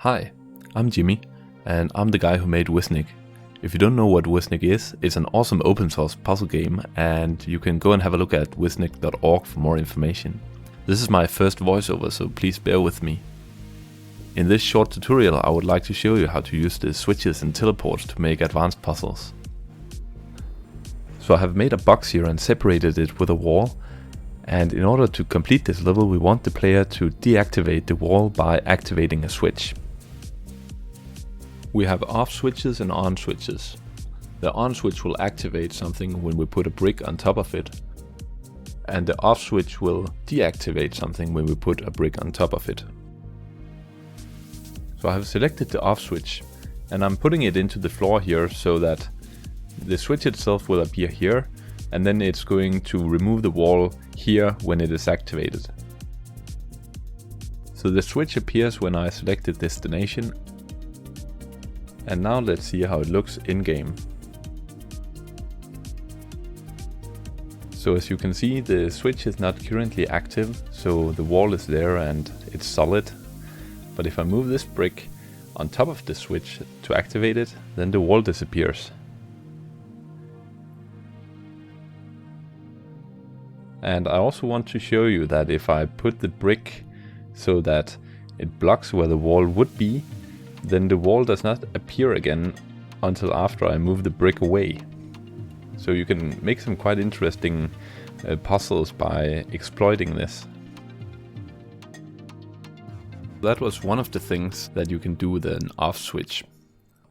Hi, I'm Jimmy, and I'm the guy who made Wizznic. If you don't know what Wizznic is, it's an awesome open source puzzle game, and you can go and have a look at wizznic.org for more information. This is my first voiceover, so please bear with me. In this short tutorial, I would like to show you how to use the switches and teleports to make advanced puzzles. So I have made a box here and separated it with a wall. And in order to complete this level, we want the player to deactivate the wall by activating a switch. We have off switches and on switches. The on switch will activate something when we put a brick on top of it. And the off switch will deactivate something when we put a brick on top of it. So I have selected the off switch and I'm putting it into the floor here so that the switch itself will appear here, and then it's going to remove the wall here when it is activated. So the switch appears when I selected destination. And now let's see how it looks in game. So as you can see, the switch is not currently active, so the wall is there and it's solid. But if I move this brick on top of the switch to activate it, then the wall disappears. And I also want to show you that if I put the brick so that it blocks where the wall would be, then the wall does not appear again until after I move the brick away. So you can make some quite interesting puzzles by exploiting this. That was one of the things that you can do with an off switch.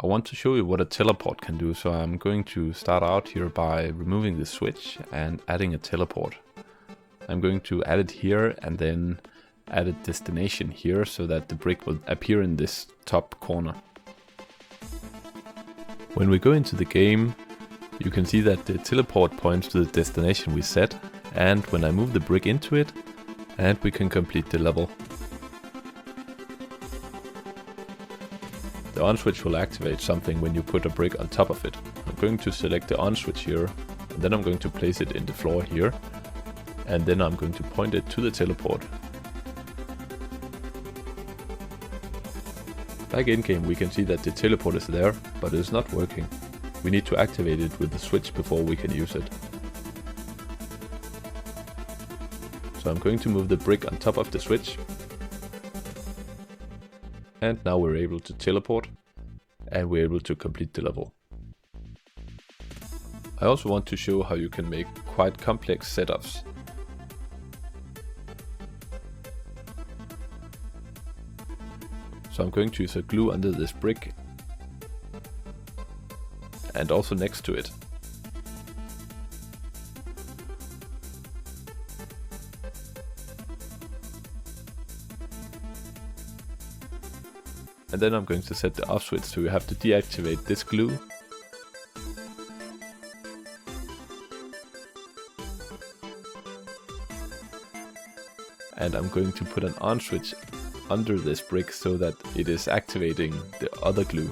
I want to show you what a teleport can do, so I'm going to start out here by removing the switch and adding a teleport. I'm going to add it here and then add a destination here so that the brick will appear in this top corner. When we go into the game, you can see that the teleport points to the destination we set, and when I move the brick into it, and we can complete the level. The on switch will activate something when you put a brick on top of it. I'm going to select the on switch here, and then I'm going to place it in the floor here. And then I'm going to point it to the teleport. Back in game we can see that the teleport is there, but it is not working. We need to activate it with the switch before we can use it. So I'm going to move the brick on top of the switch. And now we're able to teleport, and we're able to complete the level. I also want to show how you can make quite complex setups. So I'm going to use a glue under this brick and also next to it. And then I'm going to set the off switch, so you have to deactivate this glue. And I'm going to put an on switch under this brick so that it is activating the other glue.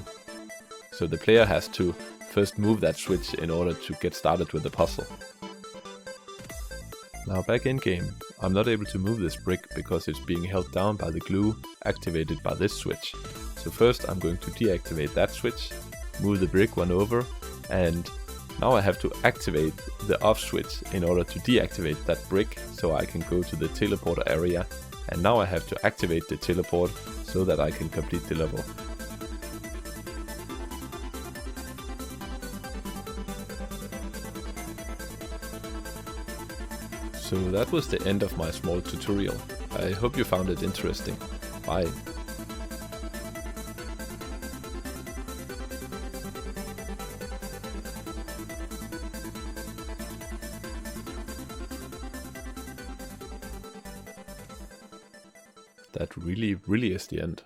So the player has to first move that switch in order to get started with the puzzle. Now back in game, I'm not able to move this brick because it's being held down by the glue activated by this switch. So first I'm going to deactivate that switch, move the brick one over, and now I have to activate the off switch in order to deactivate that brick so I can go to the teleport area. And now I have to activate the teleport so that I can complete the level. So that was the end of my small tutorial. I hope you found it interesting. Bye. That really is the end.